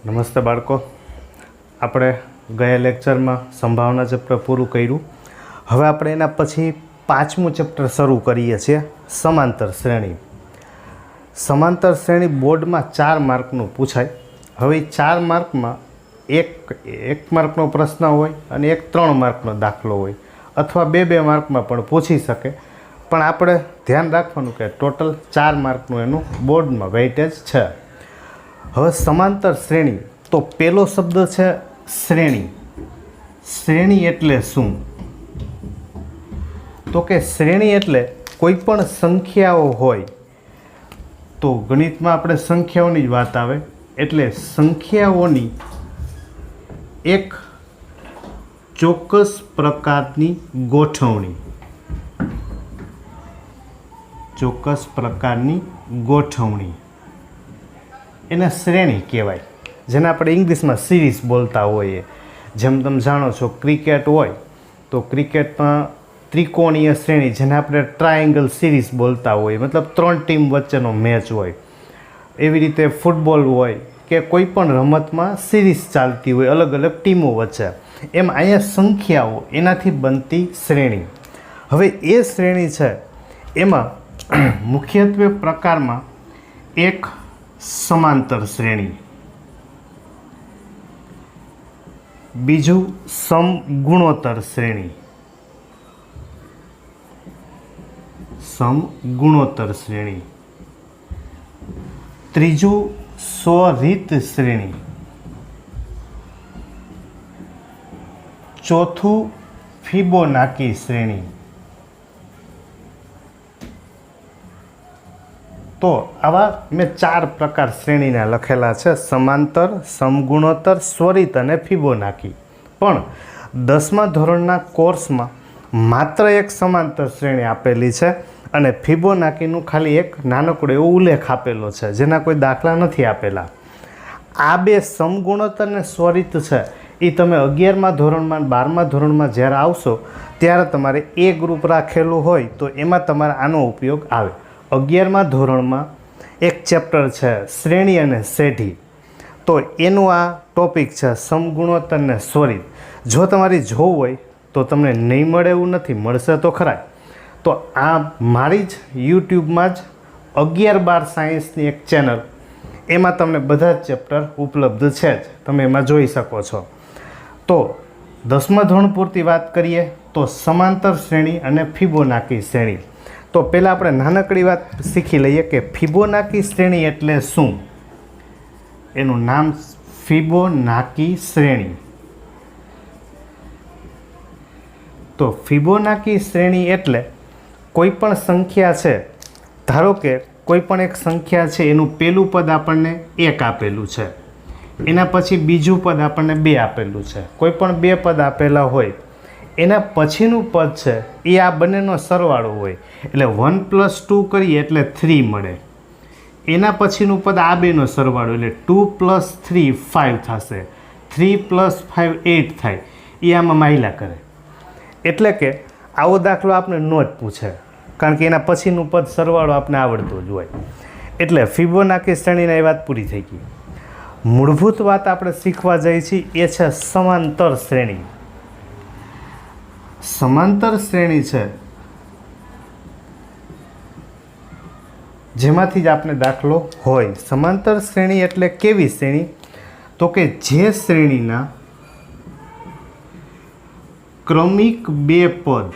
નમસ્તે બાળકો, આપણે ગયા લેક્ચરમાં સંભાવના ચેપ્ટર પૂરું કર્યું. હવે આપણે એના પછી 5મું ચેપ્ટર શરૂ કરીએ છીએ, સમાંતર શ્રેણી. સમાંતર શ્રેણી બોર્ડમાં 4 માર્કનું પૂછાય. હવે 4 માર્કમાં એક માર્કનો પ્રશ્ન હોય અને એક 3 માર્કનો દાખલો હોય, અથવા 2 માર્કમાં પણ પૂછી શકે. પણ આપણે ધ્યાન રાખવાનું કે ટોટલ 4 માર્કનું એનું બોર્ડમાં વેઇટેજ છે. હવે સમાંતર શ્રેણી, તો પહેલો શબ્દ છે શ્રેણી. શ્રેણી એટલે શું? તો કે શ્રેણી એટલે કોઈ પણ સંખ્યાઓ હોય, તો ગણિતમાં આપણે સંખ્યાઓની જ વાત આવે, એટલે સંખ્યાઓની એક ચોક્કસ પ્રકારની ગોઠવણી, ચોક્કસ પ્રકારની ગોઠવણી એને શ્રેણી કહેવાય, જેને આપણે ઇંગ્લિશમાં સિરીઝ બોલતા હોઈએ. જેમ તમે જાણો છો, ક્રિકેટ હોય તો ક્રિકેટમાં ત્રિકોણીય શ્રેણી, જેને આપણે ટ્રાયેંગલ સિરીઝ બોલતા હોઈએ, મતલબ 3 ટીમ વચ્ચેનો મેચ હોય. એવી રીતે ફૂટબોલ હોય કે કોઈ પણ રમતમાં સિરીઝ ચાલતી હોય અલગ અલગ ટીમો વચ્ચે. એમ અહીંયા સંખ્યાઓ એનાથી બનતી શ્રેણી. હવે એ શ્રેણી છે એમાં મુખ્યત્વે પ્રકારમાં એક સમાંતર શ્રેણી, બીજું સમગુણોત્તર શ્રેણી, સમગુણોત્તર શ્રેણી, ત્રીજું સ્વરીત શ્રેણી, ચોથું ફિબોનાકી શ્રેણી. તો આવા મેં 4 પ્રકાર શ્રેણીના લખેલા છે: સમાંતર, સમગુણોત્તર, સ્વરીત અને ફિબોનાકી. પણ 10મા ધોરણના કોર્સમાં માત્ર એક સમાંતર શ્રેણી આપેલી છે અને ફિબોનાકીનું ખાલી એક નાનકડો એવો ઉલ્લેખ આપેલો છે, જેના કોઈ દાખલા નથી આપેલા. આ 2 સમગુણોત્તર અને સ્વરીત છે એ તમે 11મા ધોરણમાં 12મા ધોરણમાં જ્યારે આવશો ત્યારે તમારે એ ગ્રુપ રાખેલું હોય તો એમાં તમારે આનો ઉપયોગ આવે. 11મા ધોરણમાં એક ચેપ્ટર છે શ્રેણી અને સેઢી, તો એનું આ ટોપિક છે સમગુણોત્તર અને સ્વરીત. જો તમારી જોવું હોય તો તમને નહીં મળે એવું નથી, મળશે તો ખરા. તો આ મારી જ યુટ્યુબમાં જ 11-12 સાયન્સની એક ચેનલ, એમાં તમને બધા જ ચેપ્ટર ઉપલબ્ધ છે જ, તમે એમાં જોઈ શકો છો. તો 10મા ધોરણ પૂરતી વાત કરીએ તો સમાંતર શ્રેણી અને ફિબોનાકી શ્રેણી. તો પહેલાં આપણે નાનકડી વાત શીખી લઈએ કે ફિબોનાકી શ્રેણી એટલે શું. એનું નામ ફિબોનાકી શ્રેણી. તો ફિબોનાકી શ્રેણી એટલે કોઈ પણ સંખ્યા છે, ધારો કે કોઈ પણ એક સંખ્યા છે, એનું પહેલું પદ આપણને 1 આપેલું છે, એના પછી બીજું પદ આપણને 2 આપેલું છે. કોઈ પણ 2 પદ આપેલા હોય, એના પછીનું પદ છે એ આ બંનેનો સરવાળો હોય, એટલે 1 + 2 કરીએ એટલે 3 મળે. એના પછીનું પદ આ બેનો સરવાળો, એટલે 2 + 3 5 થશે, 3 + 5 8 થાય. એ આમાં માયલા કરે. એટલે કે આવો દાખલો આપણે નો જ પૂછે, કારણ કે એના પછીનું પદ સરવાળો આપણે આવડતો જ હોય. એટલે ફિબોનાકી શ્રેણીની એ વાત પૂરી થઈ ગઈ. મૂળભૂત વાત આપણે શીખવા જઈએ છીએ એ છે સમાંતર શ્રેણી. સમાંતર શ્રેણી છે જેમાંથી જ આપણે દાખલો હોય. સમાંતર શ્રેણી એટલે કેવી શ્રેણી? તો કે જે શ્રેણીના ક્રમિક 2 પદ,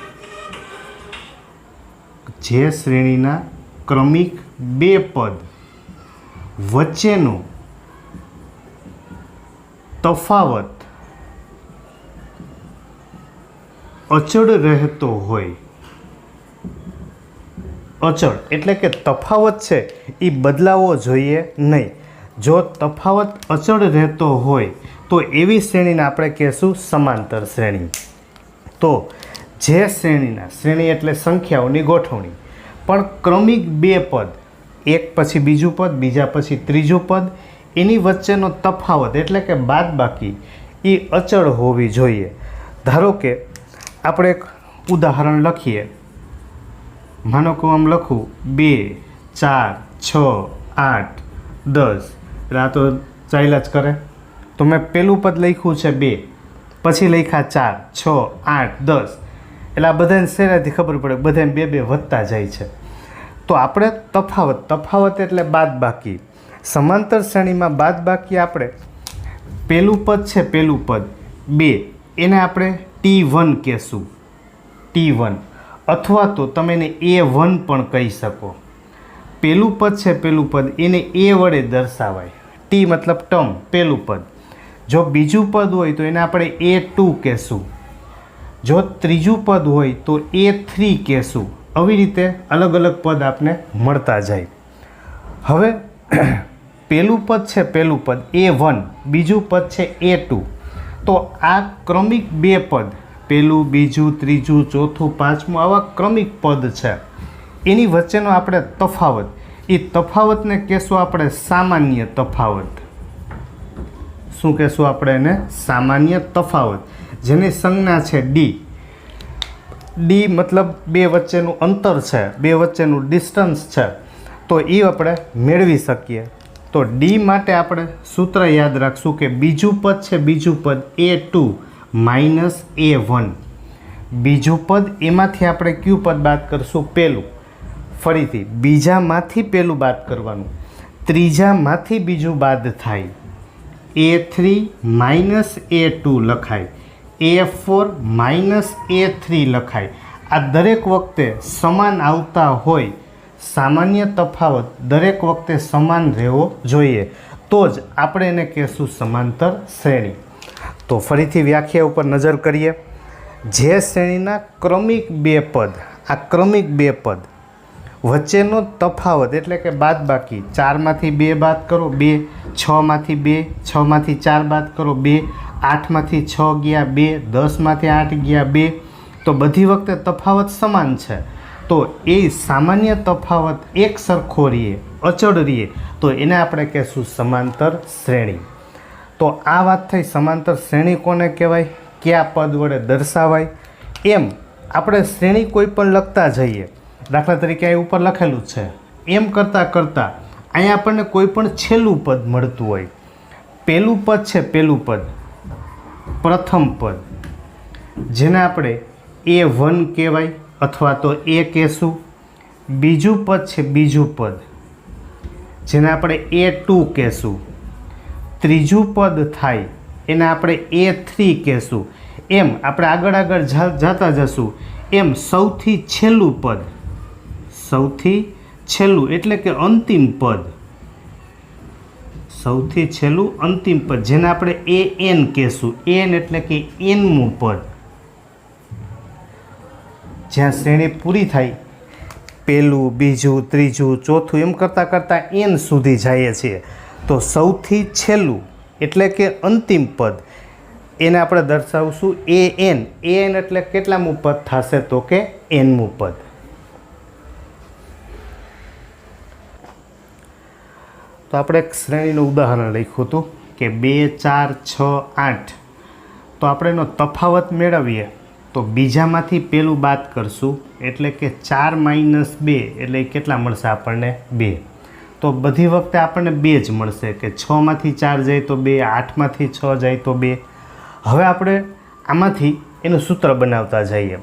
જે શ્રેણીના ક્રમિક 2 પદ વચ્ચેનો તફાવત અચળ રહેતો હોય. અચળ એટલે કે તફાવત છે એ બદલાવો જોઈએ નહીં. જો તફાવત અચળ રહેતો હોય તો એવી શ્રેણીને આપણે કહેશું સમાંતર શ્રેણી. તો જે શ્રેણીના, શ્રેણી એટલે સંખ્યાઓની ગોઠવણી, પણ ક્રમિક 2 પદ, એક પછી બીજું પદ, બીજા પછી ત્રીજું પદ, એની વચ્ચેનો તફાવત એટલે કે બાદબાકી એ અચળ હોવી જોઈએ. ધારો કે આપણે એક ઉદાહરણ લખીએ. માનો કે આમ લખું 2, 4, 6, 8, 10, એટલે આ તો ચાલ્યા જ કરે. તો મેં પેલું પદ લખ્યું છે 2, પછી લખ્યા 4, 6, 8, 10, એટલે આ બધાને શેનાથી ખબર પડે બધાને 2 2 વધતા જાય છે. તો આપણે તફાવત એટલે બાદબાકી. સમાંતર શ્રેણીમાં બાદબાકી આપણે પેલું પદ છે, પેલું પદ 2, એને આપણે T1 કહેશું, T1, અથવા તો તમે એને A1 પણ કહી શકો. પેલું પદ છે, પેલું પદ એને A વડે દર્શાવાય. T મતલબ ટર્મ, પેલું પદ. જો બીજું પદ હોય તો એને આપણે A2 કહેશું. જો ત્રીજું પદ હોય તો A3 કહેશું. આવી રીતે અલગ અલગ પદ આપણે મળતા જાય. હવે પેલું પદ છે, પેલું પદ A1, બીજું પદ છે A2. તો આ ક્રમિક 2 પદ, પેલું, બીજું, ત્રીજું, ચોથું, પાંચમું, આવા ક્રમિક પદ છે. એની વચ્ચેનો આપણે તફાવત, એ તફાવતને કહેશું આપણે સામાન્ય તફાવત. શું કહેશું આપણે એને? સામાન્ય તફાવત, જેની સંજ્ઞા છે D. D મતલબ 2 વચ્ચેનું અંતર છે, 2 વચ્ચેનું ડિસ્ટન્સ છે. તો એ આપણે મેળવી શકીએ. તો D માટે આપણે સૂત્ર યાદ રાખશું કે બીજું પદ છે, બીજું પદ A2 માઇનસ A1. બીજું પદ, એમાંથી આપણે કયું પદ બાદ કરશું? પેલું. ફરીથી બીજામાંથી પેલું બાદ કરવાનું, ત્રીજામાંથી બીજું બાદ થાય. A3 માઇનસ A2 લખાય, A4 માઇનસ A3 લખાય. આ દરેક વખતે સમાન આવતા હોય. સામાન્ય તફાવત દરેક વખતે સમાન રહેવો જોઈએ, તો જ આપણે એને કહેશું સમાંતર શ્રેણી. તો ફરીથી વ્યાખ્યા ઉપર નજર કરીએ. જે શ્રેણીના ક્રમિક 2 પદ, આ ક્રમિક 2 પદ વચ્ચેનો તફાવત એટલે કે બાદબાકી, 4માંથી 2 બાદ કરો 2, 6માંથી 2, 6માંથી 4 બાદ કરો 2, 8માંથી 6 ગયા 2, 10માંથી 8 ગયા 2, તો બધી વખતે તફાવત સમાન છે. તો એ સામાન્ય તફાવત એક સરખો રહીએ, અચળ રહીએ, તો એને આપણે કહેશું સમાંતર શ્રેણી. તો આ વાત થઈ સમાંતર શ્રેણી કોને કહેવાય, કયા પદ વડે દર્શાવાય. એમ આપણે શ્રેણી કોઈ પણ લખતા જઈએ. દાખલા તરીકે અહીં ઉપર લખેલું છે, એમ કરતાં કરતાં અહીંયા આપણને કોઈ પણ છેલ્લું પદ મળતું હોય. પેલું પદ છે, પેલું પદ પ્રથમ પદ, જેને આપણે A1 કહેવાય અથવા તો A કહેશું. બીજું પદ છે, બીજું પદ, જેને આપણે A2 કહેશું. ત્રીજું પદ થાય એને આપણે A3 કહેશું. એમ આપણે આગળ આગળ જતા જશું એમ સૌથી છેલ્લું પદ, સૌથી છેલ્લું એટલે કે અંતિમ પદ, સૌથી છેલ્લું અંતિમ પદ, જેને આપણે AN કહેશું. AN એટલે કે એનમું પદ. જ્યાં શ્રેણી પૂરી થાય, પહેલું, બીજું, ત્રીજું, ચોથું, એમ કરતાં કરતાં N સુધી જઈએ છીએ. તો સૌથી છેલ્લું એટલે કે અંતિમ પદ, એને આપણે દર્શાવશું AN. AN એટલે કેટલામું પદ થશે? તો કે Nમું પદ. તો આપણે એક શ્રેણીનું ઉદાહરણ લખ્યું હતું કે 2, 4, 6, 8. તો આપણે એનો તફાવત મેળવીએ તો બીજામાંથી પેલું બાદ કરશું, એટલે કે 4 માઇનસ 2 એટલે કેટલા મળશે આપણને? 2. તો બધી વખતે આપણને 2 જ મળશે કે 6માંથી 4 જાય તો 2, 8માંથી 6 જાય તો 2. હવે આપણે આમાંથી એનું સૂત્ર બનાવતા જઈએ.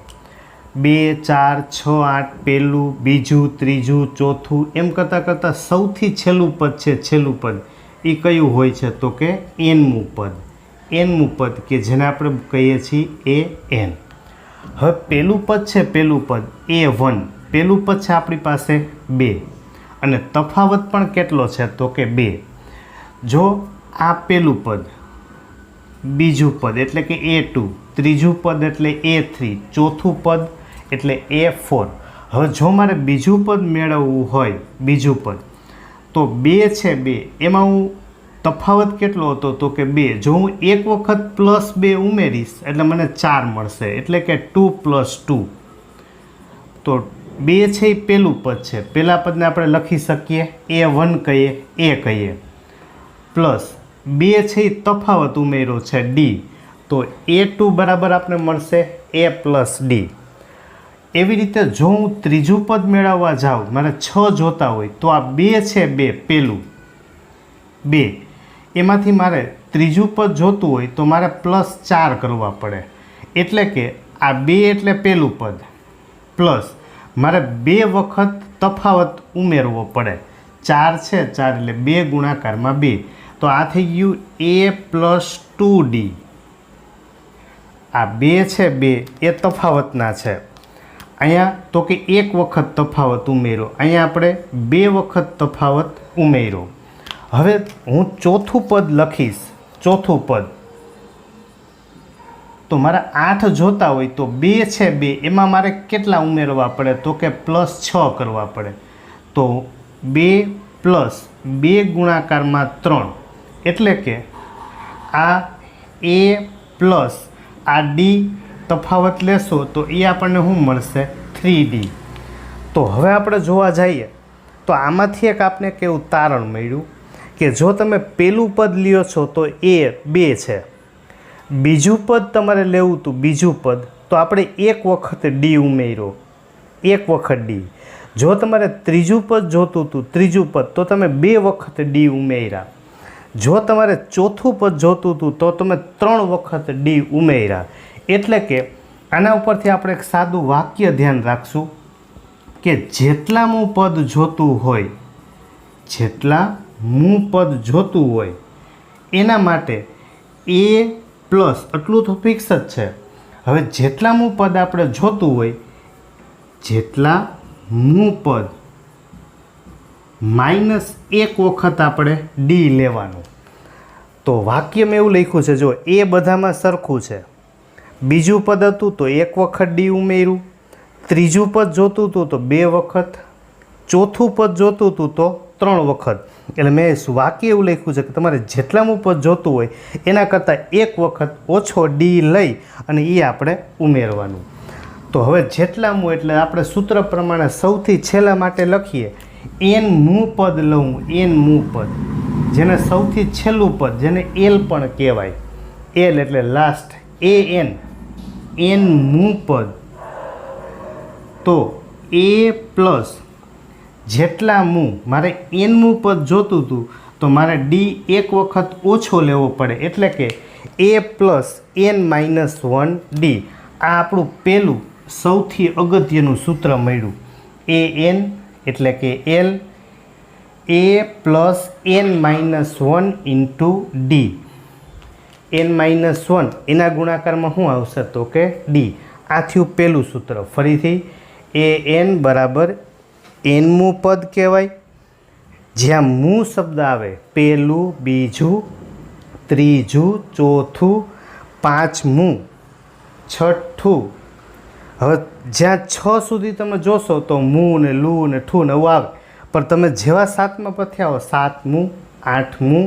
2, 4, 6, 8, પહેલું, બીજું, ત્રીજું, ચોથું, એમ કરતાં કરતાં સૌથી છેલ્લું પદ છે, છેલ્લું પદ એ કયું હોય છે? તો કે Nમું પદ. Nમું પદ કે જેને આપણે કહીએ છીએ AN. હવે પેલું પદ છે, પેલું પદ A1, પેલું પદ છે આપણી પાસે 2, અને તફાવત પણ કેટલો છે? તો કે 2. જો આ પેલું પદ, બીજું પદ એટલે કે A2, ત્રીજું પદ એટલે A3, ચોથું પદ એટલે A4. હવે જો મારે બીજું પદ મેળવવું હોય, બીજું પદ, તો 2 છે 2, એમાં હું તફાવત કેટલો હતો? તો કે 2. જો હું એક વખત +2 ઉમેરીશ એટલે મને 4 મળશે, એટલે કે 2 + 2. તો 2 છે એ પેલું પદ છે, પેલા પદને આપણે લખી શકીએ A1 કહીએ, A કહીએ, પ્લસ 2 છે એ તફાવત ઉમેર્યો છે D, તો A2 બરાબર આપણે મળશે A + D. એવી રીતે જો હું ત્રીજું પદ મેળવવા જાઉં, મારે 6 જોતા હોય, તો આ 2 છે 2, પેલું 2, એમાંથી મારે ત્રીજું પદ જોતું હોય તો મારે +4 કરવા પડે, એટલે કે આ 2 એટલે પહેલું પદ પ્લસ મારે 2 વખત તફાવત ઉમેરવો પડે. 4 છે 4 એટલે 2 ગુણાકારમાં 2, તો આ થઈ ગયું a + 2d. આ 2 છે 2 એ તફાવતના છે. અહીંયા તો કે 1 વખત તફાવત ઉમેર્યો, અહીંયા આપણે 2 વખત તફાવત ઉમેર્યો. હવે હું ચોથું પદ લખીશ. ચોથું પદ તો મારે 8 જોતા હોય તો 2 છે 2 એમાં મારે કેટલા ઉમેરવા પડે તો કે +6 કરવા પડે. તો 2 + 2 ગુણાકારમાં 3, એટલે કે આ a પ્લસ આ d તફાવત લેશો તો એ આપણને શું મળશે 3d. તો હવે આપણે જોવા જઈએ તો આમાંથી એક આપણે કેવું તારણ મળ્યું કે જો તમે પહેલું પદ લ્યો છો તો એ 2 છે, બીજું પદ તમારે લેવું હતું બીજું પદ તો આપણે 1 વખત d ઉમેર્યો, 1 વખત d. જો તમારે ત્રીજું પદ જોતું હતું ત્રીજું પદ તો તમે 2 વખત d ઉમેર્યા. જો તમારે ચોથું પદ જોતું હતું તો તમે 3 વખત d ઉમેર્યા. એટલે કે આના ઉપરથી આપણે એક સાદું વાક્ય ધ્યાન રાખશું કે જેટલામું પદ જોતું હોય, જેટલામું પદ જોતું હોય એના માટે a પ્લસ આટલું તો ફિક્સ જ છે. હવે જેટલામું પદ આપણે જોતું હોય, જેટલામું પદ -1 વખત આપણે d લેવાનું. તો વાક્યમાં એવું લખ્યું છે, જો એ બધામાં સરખું છે. બીજું પદ હતું તો 1 વખત d ઉમેર્યું, ત્રીજું પદ જોતું હતું તો 2 વખત, ચોથું પદ જોતું હતું તો 3 વખત. એટલે મેં વાક્ય એવું લખ્યું છે કે તમારે જેટલામું પદ જોતું હોય એના કરતાં 1 વખત ઓછો d લઈ અને એ આપણે ઉમેરવાનું. તો હવે જેટલામું એટલે આપણે સૂત્ર પ્રમાણે સૌથી છેલ્લા માટે લખીએ n મું પદ લઉં, n મું પદ, જેને સૌથી છેલ્લું પદ જેને l પણ કહેવાય. l એટલે લાસ્ટ, n મું પદ. તો a પ્લસ જેટલામું મારે n મું પદ જોતું હતું તો મારે d 1 વખત ઓછો લેવો પડે, એટલે કે a + n-1d. આ આપણું પહેલું સૌથી અગત્યનું સૂત્ર મળ્યું. an એટલે કે l, a + n-1 × d. n-1 એના ગુણાકારમાં શું આવશે તો કે d. આ થયું પહેલું સૂત્ર. ફરીથી an બરાબર n મું પદ કહેવાય. જ્યાં મું શબ્દ આવે પહેલું, બીજું, ત્રીજું, ચોથું, પાંચમું, છઠ્ઠું. હવે જ્યાં 6 સુધી તમે જોશો તો મું ને લું ને ઠું ને એવું આવે, પણ તમે જેવા 7મા પદથી આવો 7મું, 8મું,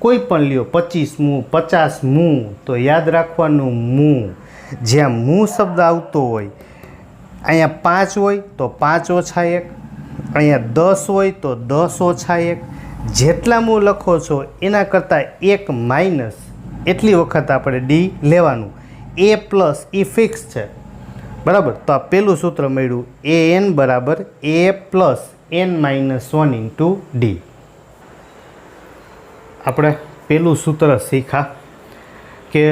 કોઈ પણ લ્યો 25મું, 50મું, તો યાદ રાખવાનું મું. જ્યાં મું શબ્દ આવતો હોય, અહીંયા 5 હોય તો 5 ઓછા 1, અહીંયા 10 હોય તો 10 ઓછા 1. જેટલા મું લખો છો એના કરતાં 1 માઇનસ એટલી વખત આપણે d લેવાનું. a પ્લસ એ ફિક્સ છે, બરાબર. તો આ પહેલું સૂત્ર મળ્યું, an બરાબર a + n-1 × d. આપણે પહેલું સૂત્ર શીખ્યા કે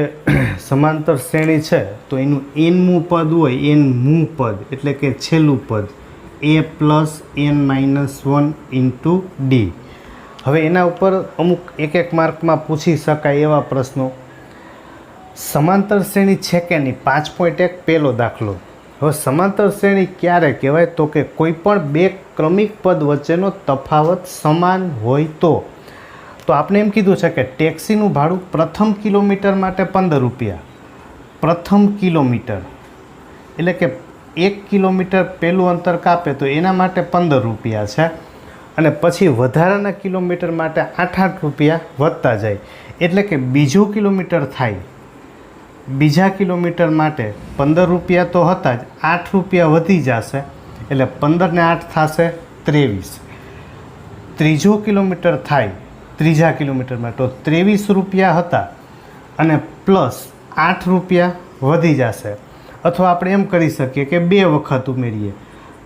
સમાંતર શ્રેણી છે તો એનું n મું પદ હોય, n મું પદ એટલે કે છેલ્લું પદ a + n-1 × d. હવે એના ઉપર અમુક એક માર્કમાં પૂછી શકાય એવા પ્રશ્નો. સમાંતર શ્રેણી છે કે નહીં, 5.1 પહેલો દાખલો. હવે સમાંતર શ્રેણી ક્યારે કહેવાય તો કે કોઈ પણ 2 ક્રમિક પદ વચ્ચેનો તફાવત સમાન હોય તો. તો આપણે એમ કીધું છે કે ટેક્સીનું ભાડું પ્રથમ કિલોમીટર માટે 15 રૂપિયા. પ્રથમ કિલોમીટર એટલે કે 1 કિલોમીટર પહેલું અંતર કાપે તો એના માટે 15 રૂપિયા છે, અને પછી વધારાના કિલોમીટર માટે 8 રૂપિયા વધતા જાય. એટલે કે બીજું કિલોમીટર થાય, બીજા કિલોમીટર માટે 15 રૂપિયા તો હતા જ, 8 રૂપિયા વધી જશે એટલે 15 ને 8 થશે 23. ત્રીજું કિલોમીટર થાય ત્રીજા કિલોમીટરમાં તો 23 રૂપિયા હતા અને પ્લસ 8 રૂપિયા વધી જશે. અથવા આપણે એમ કરી શકીએ કે 2 વખત ઉમેરીએ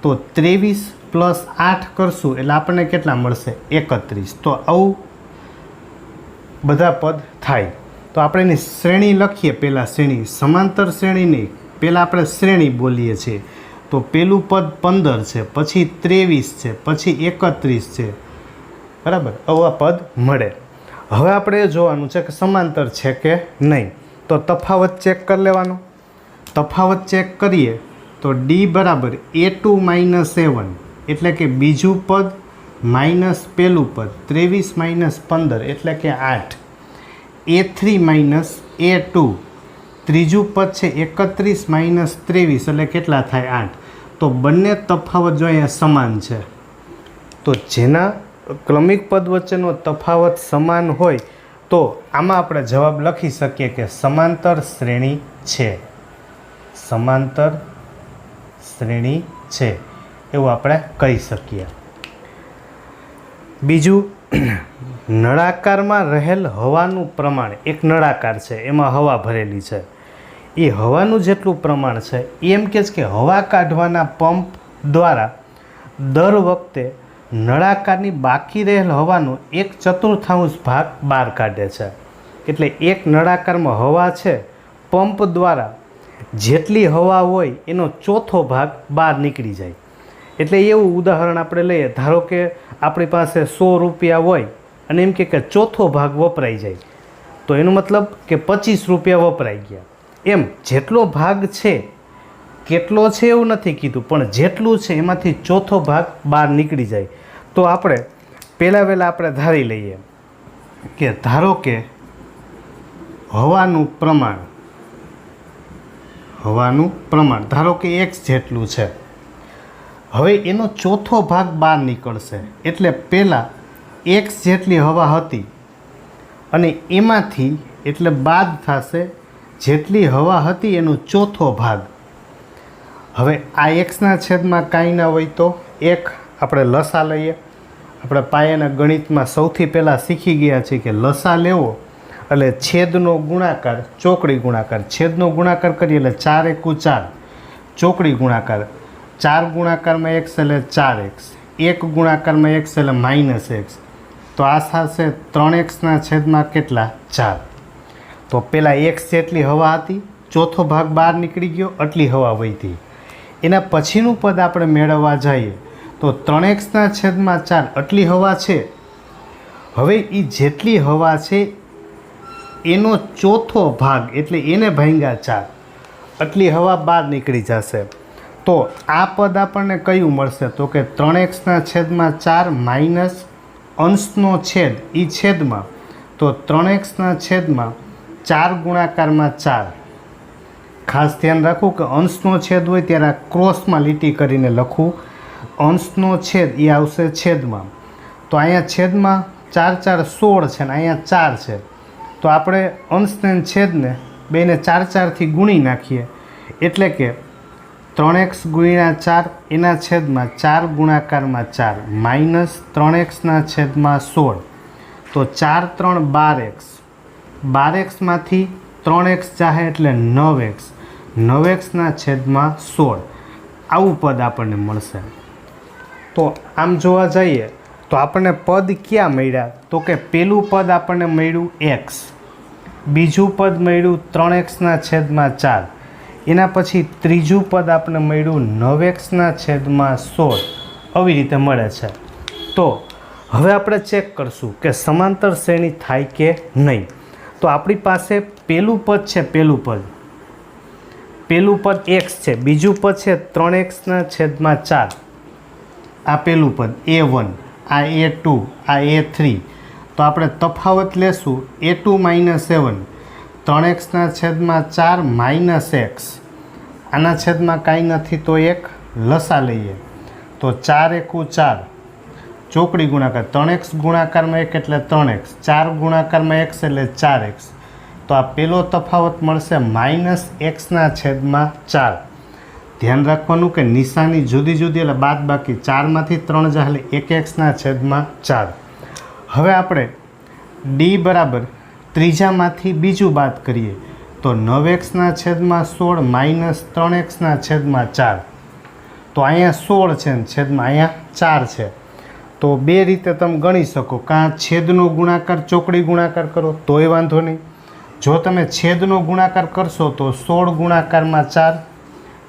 તો 23 + 8 કરશું એટલે આપણને કેટલા મળશે 31. તો આવું બધા પદ થાય. તો આપણે એની શ્રેણી લખીએ. પહેલાં શ્રેણી, સમાંતર શ્રેણી નહીં, પહેલાં આપણે શ્રેણી બોલીએ છીએ. તો પહેલું પદ 15 છે, પછી 23 છે, પછી 31 છે, બરાબર, આવા પદ મળે. હવે આપણે એ જોવાનું છે કે સમાંતર છે કે નહીં. તો તફાવત ચેક કરી લેવાનો. તફાવત ચેક કરીએ તો ડી બરાબર A2 - A1 એટલે કે બીજું પદ માઇનસ પહેલું પદ, 23 - 15 એટલે કે 8. A3 - A2 ત્રીજું પદ છે 31 - 23 એટલે કેટલા થાય? 8. તો બંને તફાવત જો અહીંયા સમાન છે. તો જેના ક્રમિક પદ વચ્ચેનો તફાવત સમાન હોય તો આમાં આપણે જવાબ લખી શકીએ કે સમાંતર શ્રેણી છે. સમાંતર શ્રેણી છે એવું આપણે કહી શકીએ. બીજું, નળાકારમાં રહેલ હવાનું પ્રમાણ, એક નળાકાર છે એમાં હવા ભરેલી છે, એ હવાનું જેટલું પ્રમાણ છે એમ કે છે કે હવા કાઢવાના પંપ દ્વારા દર વખતે નળાકારની બાકી રહેલ હવાનો 1/4 ભાગ બહાર કાઢે છે. એટલે એક નળાકારમાં હવા છે, પંપ દ્વારા જેટલી હવા હોય એનો 1/4 ભાગ બહાર નીકળી જાય. એટલે એવું ઉદાહરણ આપણે લઈએ, ધારો કે આપણી પાસે 100 રૂપિયા હોય અને એમ કે 1/4 ભાગ વપરાઈ જાય, તો એનો મતલબ કે 25 રૂપિયા વપરાઈ ગયા. એમ જેટલો ભાગ છે, કેટલો છે એવું નથી કીધું, પણ જેટલું છે એમાંથી 1/4 ભાગ બહાર નીકળી જાય. તો આપણે પહેલાં આપણે ધારી લઈએ કે ધારો કે હવાનું પ્રમાણ ધારો કે x જેટલું છે. હવે એનો 1/4 ભાગ બહાર નીકળશે. એટલે પહેલાં x જેટલી હવા હતી અને એમાંથી એટલે બાદ થશે જેટલી હવા હતી એનો 1/4 ભાગ. હવે આ એક્સના છેદમાં કાંઈ ના હોય તો એક આપણે લસા લઈએ. આપણે પાયાના ગણિતમાં સૌથી પહેલાં શીખી ગયા છીએ કે લસા લેવો એટલે છેદનો ગુણાકાર, ચોકડી ગુણાકાર. છેદનો ગુણાકાર કરીએ એટલે 4 × 4, ચોકડી ગુણાકાર 4 ગુણાકારમાં x એટલે 4x, 1 ગુણાકારમાં x એટલે -x. તો આ થશે 3x છેદમાં કેટલા? 4. તો પહેલાં x જેટલી હવા હતી, 1/4 ભાગ બહાર નીકળી ગયો, આટલી હવા વધી. એના પછીનું પદ આપણે મેળવવા જઈએ તો 3x છેદમાં 4 આટલી હવા છે. હવે એ જેટલી હવા છે એનો 1/4 ભાગ એટલે એને ભાગ્યા 4, આટલી હવા બહાર નીકળી જશે. તો આ પદ આપણને કયું મળશે? તો કે 3x છેદમાં 4 માઇનસ અંશનો છેદ એ છેદમાં, તો 3x છેદમાં 4 ગુણાકારમાં 4. ખાસ ધ્યાન રાખવું કે અંશનો છેદ હોય ત્યારે ક્રોસમાં લીટી કરીને લખવું. અંશનો છેદ એ આવશે છેદમાં. તો અહીંયા છેદમાં 4 × 4 = 16 છે ને અહીંયા 4 છે. તો આપણે અંશને છેદને બેને 4 × 4 ગુણી નાખીએ એટલે કે 3x × 4 એના છેદમાં 4 ગુણાકારમાં 4 માઇનસ 3x છેદમાં 16. તો 4 × 3 = 12x. 12xમાંથી 3x જાહે એટલે 9x. 9x છેદમાં 16. આવું પદ આપણને મળશે. તો આમ જોવા જઈએ તો આપણને પદ ક્યાં મળ્યા? તો કે પહેલું પદ આપણને મળ્યું x, બીજું પદ મળ્યું 3x છેદમાં 4, એના પછી ત્રીજું પદ આપણને મળ્યું 9x છેદમાં 16. આવી રીતે મળે છે. તો હવે આપણે ચેક કરશું કે સમાંતર શ્રેણી થાય કે નહીં. તો આપણી પાસે પહેલું પદ છે, પહેલું પદ x છે, બીજું પદ છે 3x છેદમાં 4. આ પહેલું પદ A1, આ A2, આ A3. તો આપણે તફાવત લેશું A2 - A1, 3x છેદમાં 4 -x. આના છેદમાં કાંઈ નથી તો એક લસા લઈએ. તો 4 × 4, ચોકડી ગુણાકાર 3x ગુણાકારમાં 1 એટલે 3x, 4 ગુણાકારમાં x એટલે 4x. તો આ પહેલો તફાવત મળશે -x છેદમાં 4. ધ્યાન રાખવાનું કે નિશાની જુદી જુદી એટલે બાદ બાકી 4માંથી 3 જાય એટલે 1x છેદમાં 4. હવે આપણે d બરાબર ત્રીજામાંથી બીજું બાદ કરીએ તો 9x છેદમાં 16 માઇનસ 3x છેદમાં 4. તો અહીંયા 16 છે ને છેદમાં અહીંયા 4 છે. તો બે રીતે તમે ગણી શકો, કાં છેદનો ગુણાકાર ચોકડી ગુણાકાર કરો તોય વાંધો નહીં. જો તમે છેદનો ગુણાકાર કરશો તો 16 ગુણાકારમાં 4,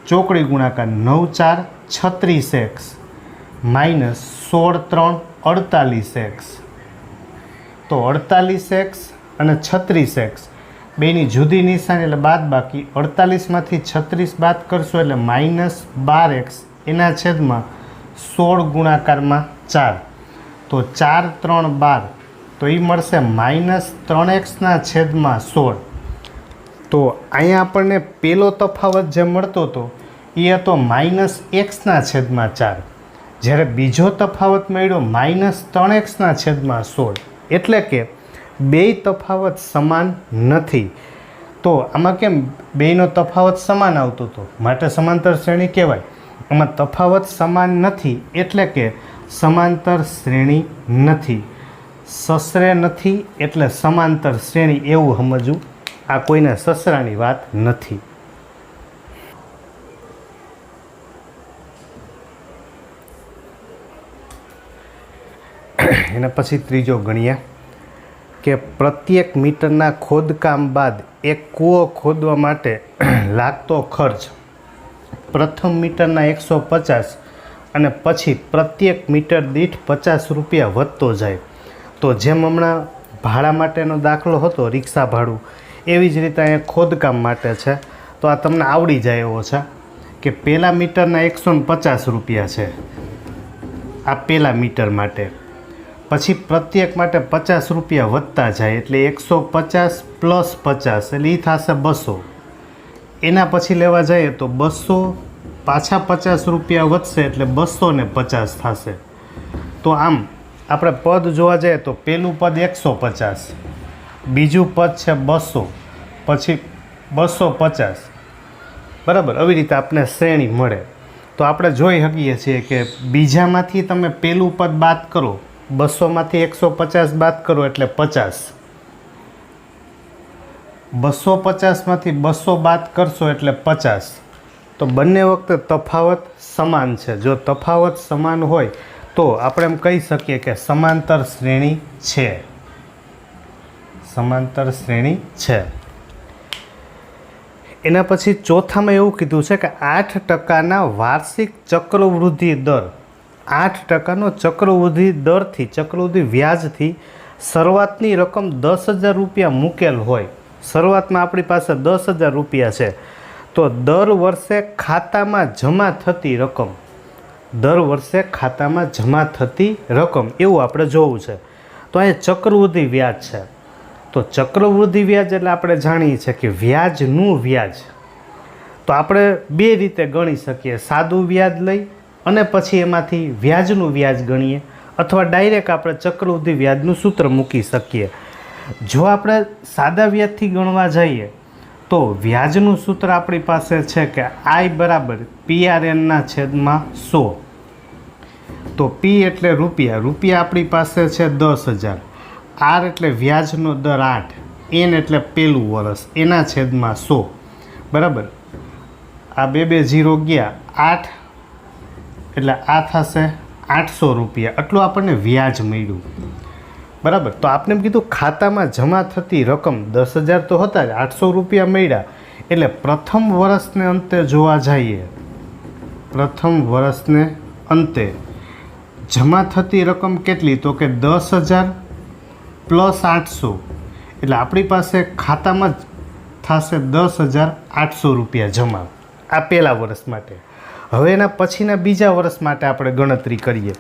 ચોકડી ગુણાકાર 9 4 36x માઇનસ 16 3 48x. તો 48x અને 36x બેની જુદી નિશાની એટલે બાદ બાકી. 48માંથી 36 બાદ કરશો એટલે માઇનસ 12x એના છેદમાં 16 ગુણાકારમાં 4. તો 4 3 12, તો એ મળશે માઇનસ 3x છેદમાં 16. તો અહીંયા આપણને પેલો તફાવત જે મળતો હતો એ હતો માઇનસ x છેદમાં 4, જ્યારે બીજો તફાવત મળ્યો માઇનસ 3x છેદમાં 16. એટલે કે બેય તફાવત સમાન નથી. તો આમાં કેમ બેયનો તફાવત સમાન આવતો હતો માટે સમાંતર શ્રેણી કહેવાય. આમાં તફાવત સમાન નથી એટલે કે સમાંતર શ્રેણી નથી. સસરે નથી એટલે સમાંતર શ્રેણી એવું સમજવું. આ કોઈને સસરાની વાત નથી. એના પછી ત્રીજો ગણીએ કે પ્રત્યેક મીટરના ખોદકામ બાદ એક કૂવો ખોદવા માટે લાગતો ખર્ચ પ્રથમ મીટરના 150 અને પછી પ્રત્યેક મીટર દીઠ 50 રૂપિયા વધતો જાય. તો જેમ હમણાં ભાડા માટેનો દાખલો હતો રિક્ષા ભાડું, એવી જ રીતે અહીંયા ખોદકામ માટે છે. તો આ તમને આવડી જાય એવો છે કે પહેલા મીટરના 150 રૂપિયા છે આ પહેલા મીટર માટે. પછી પ્રત્યેક માટે 50 રૂપિયા વધતા જાય એટલે 150 પ્લસ 50 એટલે એ થશે 200. એના પછી લેવા જઈએ તો 200 પાછા 50 રૂપિયા વધશે એટલે 250 થશે. તો આમ આપણે પદ જોવા જઈએ તો પહેલું પદ 150, બીજું પદ છે 200, પછી 250, બરાબર. આવી રીતે આપણે શ્રેણી મળે. તો આપણે જોઈ શકીએ છીએ કે બીજામાંથી તમે પહેલું પદ બાદ કરો, 200માંથી 150 બાદ કરો એટલે 50, 250માંથી 200 બાદ કરશો એટલે 50. તો બંને વખતે તફાવત સમાન છે. જો તફાવત સમાન હોય તો આપણે એમ કહી શકીએ કે સમાંતર શ્રેણી છે. સમાંતર શ્રેણી છે. એના પછી ચોથામાં એવું કીધું છે કે 8% વાર્ષિક ચક્રવૃદ્ધિ દર, 8% ચક્રવૃદ્ધિ દરથી, ચક્રવૃદ્ધિ વ્યાજથી શરૂઆતની રકમ 10,000 રૂપિયા મૂકેલ હોય. શરૂઆતમાં આપણી પાસે 10,000 રૂપિયા છે તો દર વર્ષે ખાતામાં જમા થતી રકમ, દર વર્ષે ખાતામાં જમા થતી રકમ એવું આપણે જોવું છે. તો અહીંયા ચક્રવૃદ્ધિ વ્યાજ છે. તો ચક્રવૃદ્ધિ વ્યાજ એટલે આપણે જાણીએ છીએ કે વ્યાજનું વ્યાજ. તો આપણે બે રીતે ગણી શકીએ, સાદું વ્યાજ લઈ અને પછી એમાંથી વ્યાજનું વ્યાજ ગણીએ, અથવા ડાયરેક્ટ આપણે ચક્રવૃદ્ધિ વ્યાજનું સૂત્ર મૂકી શકીએ. જો આપણે સાદા વ્યાજથી ગણવા જઈએ તો વ્યાજનું સૂત્ર આપણી પાસે છે કે I બરાબર PRN છેદમાં 100. તો P એટલે રૂપિયા, રૂપિયા આપણી પાસે છે 10,000, R એટલે વ્યાજનો દર 8, N એટલે પહેલું વર્ષ એના છેદમાં 100, બરાબર. આ બે 0 ગયા, 8 એટલે આ થશે 800 રૂપિયા. આટલું આપણને વ્યાજ મળ્યું, બરાબર. તો આપણે એમ કીધું ખાતામાં જમા થતી રકમ 10,000 તો હતા જ, 800 રૂપિયા મળ્યા. એટલે પ્રથમ વર્ષને અંતે જોવા જઈએ, પ્રથમ વર્ષને અંતે જમા થતી રકમ કેટલી? તો કે 10,000 પ્લસ 800 એટલે આપણી પાસે ખાતામાં જ થશે 10,800 રૂપિયા જમા. આ પહેલા વર્ષ માટે. હવે એના પછીના બીજા વર્ષ માટે આપણે ગણતરી કરીએ.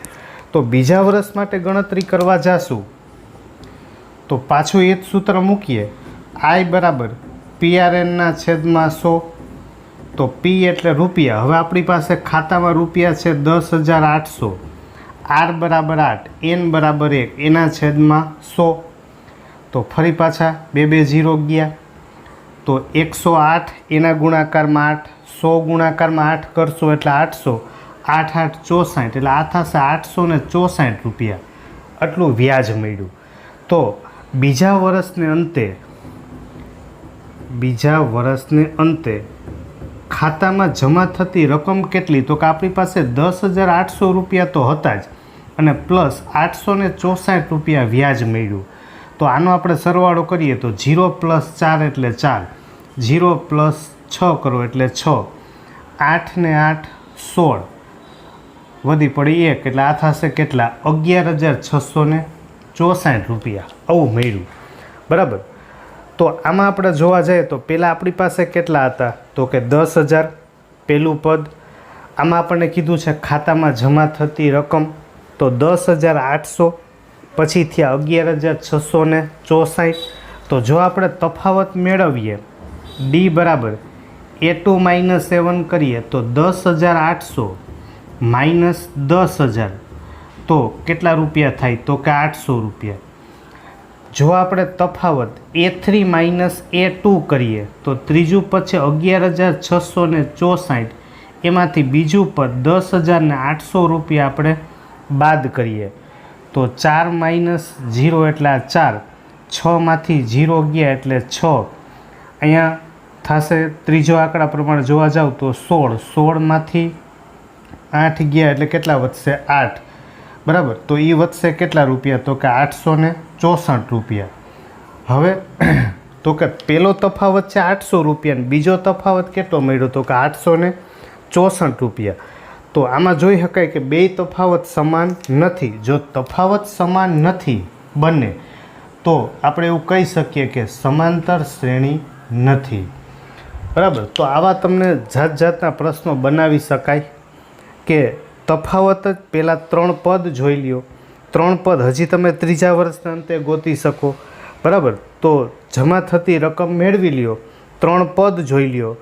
તો બીજા વર્ષ માટે ગણતરી કરવા જાશું તો પાછું એ જ સૂત્ર મૂકીએ, I બરાબર PRN છેદમાં 100. તો P એટલે રૂપિયા, હવે આપણી પાસે ખાતામાં રૂપિયા છે 10,800, R બરાબર 8, N બરાબર 1 એના છેદમાં 100. તો ફરી પાછા બે 0 ગયા, તો 108 એના ગુણાકારમાં 8, 100 ગુણાકારમાં 8 કરશો એટલે 800, 8 8 64 એટલે આ થશે 864 રૂપિયા. આટલું વ્યાજ મળ્યું. તો બીજા વર્ષને અંતે ખાતામાં જમા થતી રકમ કેટલી? તો કે આપણી પાસે 10,800 રૂપિયા તો હતા જ, અને પ્લસ 864 રૂપિયા વ્યાજ મળ્યું. તો આનો આપણે સરવાળો કરીએ તો 0 + 4 એટલે 4, 0 + 6 કરો એટલે 6, 8 ને 8 16, વધી પડી 1 એટલે આ થશે કેટલા? 11,664 રૂપિયા આવું મળ્યું. બરાબર. તો આમાં આપણે જોવા જઈએ તો પહેલાં આપણી પાસે કેટલા હતા? તો કે 10,000 પહેલું પદ. આમાં આપણને કીધું છે ખાતામાં જમા થતી રકમ, તો 10,800, પછી થયા 11,664. તો જો આપણે તફાવત મેળવીએ ડી બરાબર A2 - A1 કરીએ તો 10,800 માઇનસ 10,000 તો કેટલા રૂપિયા થાય? તો કે 800 રૂપિયા. જો આપણે તફાવત A3 - A2 કરીએ તો ત્રીજું પદ છે 11,664, એમાંથી બીજું પદ 10,800 રૂપિયા આપણે બાદ કરીએ તો 4 - 0 એટલે આ 4, 6માંથી 0 ગયા એટલે 6, અહીંયા થશે ત્રીજો આંકડા પ્રમાણે જોવા જાવ તો 16, 16માંથી 8 ગયા એટલે કેટલા વધશે? 8. બરાબર. તો એ વધશે કેટલા રૂપિયા? તો કે 864 રૂપિયા. હવે તો કે પહેલો તફાવત છે 800 રૂપિયા, બીજો તફાવત કેટલો મળ્યો? તો કે 864 રૂપિયા. તો આમાં જોઈ શકાય કે બે તફાવત સમાન નથી. જો તફાવત સમાન નથી બંને, તો આપણે એવું કહી શકીએ કે સમાંતર શ્રેણી નથી. બરાબર. તો આવા તમને જાત જાતના પ્રશ્નો બનાવી શકાય કે તફાવત જ પહેલાં 3 પદ જોઈ લ્યો, 3 પદ હજી તમે ત્રીજા વર્ષના અંતે ગોતી શકો. બરાબર. તો જમા થતી રકમ મેળવી લ્યો, 3 પદ જોઈ લ્યો,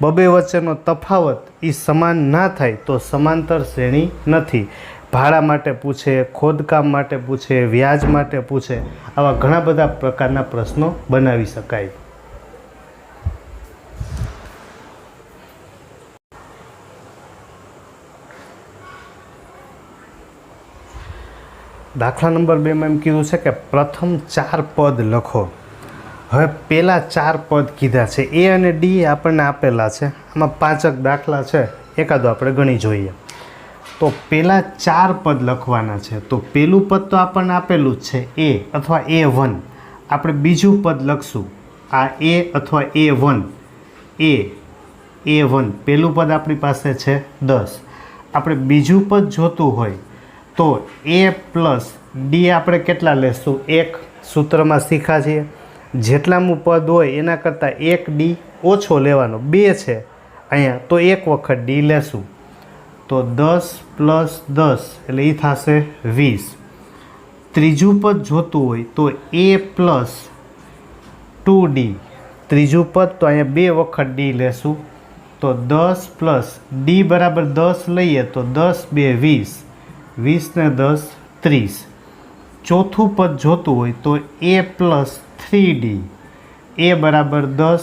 બબે વચ્ચેનો તફાવત એ સમાન ના થાય તો સમાંતર શ્રેણી નથી. ભાડા માટે પૂછે, ખોદકામ માટે પૂછે, વ્યાજ માટે પૂછે, આવા ઘણા બધા પ્રકારના પ્રશ્નો બનાવી શકાય. દાખલા નંબર 2માં એમ કીધું છે કે પ્રથમ 4 પદ લખો. હવે પહેલાં 4 પદ કીધા છે, એ અને ડી આપણને આપેલા છે. આમાં 5 દાખલા છે, એકાદો આપણે ગણી જોઈએ. તો પહેલાં 4 પદ લખવાના છે. તો પહેલું પદ તો આપણને આપેલું જ છે એ અથવા A1. આપણે બીજું પદ લખશું આ એ અથવા A1. A1 પહેલું પદ આપણી પાસે છે 10. આપણે બીજું પદ જોતું હોય તો A + D આપણે કેટલા લેશું? 1. સૂત્રમાં શીખા છીએ જેટલાનું પદ હોય એના કરતાં 1 D ઓછો લેવાનો, 2 છે અહીંયા તો 1 વખત D લેશું. તો 10 + 10 એટલે એ થશે 20. ત્રીજું પદ જોતું હોય તો A + 2D, ત્રીજું પદ તો અહીંયા 2 વખત D લેશું. તો 10 + D બરાબર 10 લઈએ તો 10 × 2 = 20, 20 ને 10 = 30. ચોથું પદ જોતું હોય તો A + 3D, A બરાબર 10,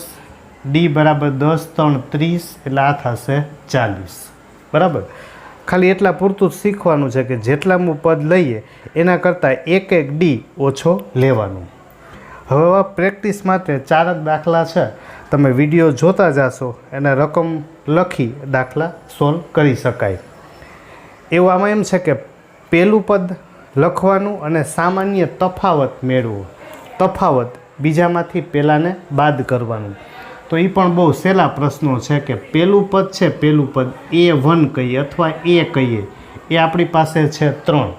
D બરાબર 10 × 3 = 30 એટલે આ થશે 40. બરાબર. ખાલી એટલા પૂરતું જ શીખવાનું છે કે જેટલાનું પદ લઈએ એના કરતાં 1 D ઓછો લેવાનું. હવે આ પ્રેક્ટિસ માટે 4 દાખલા છે, તમે વિડીયો જોતા જશો અને રકમ લખી દાખલા સોલ્વ કરી શકાય. એવું આમાં એમ છે કે પહેલું પદ લખવાનું અને સામાન્ય તફાવત મેળવો. તફાવત બીજામાંથી પહેલાંને બાદ કરવાનું. તો એ પણ બહુ સહેલા પ્રશ્નો છે કે પહેલું પદ છે, પહેલું પદ A1 કહીએ અથવા A કહીએ, એ આપણી પાસે છે 3.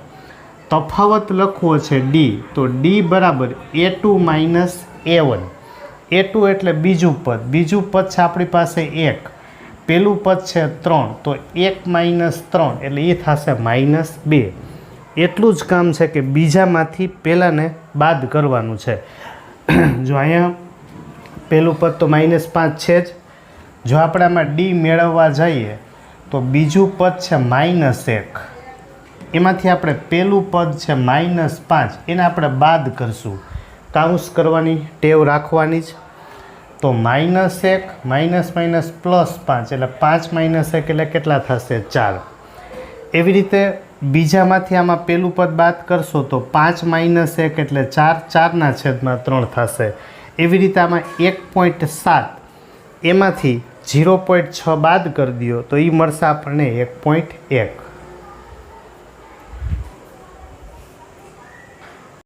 તફાવત લખવો છે D, તો D બરાબર A2 - A1. A2 એટલે બીજું પદ, બીજું પદ છે આપણી પાસે 1, પહેલું પદ છે 3, તો 1 - 3 એટલે એ થશે -2. એટલું જ કામ છે કે બીજામાંથી પહેલાંને બાદ કરવાનું છે. જો અહીંયા પહેલું પદ તો -5 છે જ. જો આપણે આમાં D મેળવવા જઈએ તો બીજું પદ છે -1, એમાંથી આપણે પહેલું પદ છે -5, એને આપણે બાદ કરશું. કાઉન્સ કરવાની ટેવ રાખવાની જ. તો -1 -+5 એટલે 5 - 1 એટલે કેટલા થશે? 4. એવી રીતે બીજામાંથી આમાં પહેલું પદ બાદ કરશો તો 5 - 1 એટલે 4, 4/3 થશે. એવી રીતે આમાં 1.7 એમાંથી 0.6 બાદ કરી દો તો એ મળશે આપણને 1.1.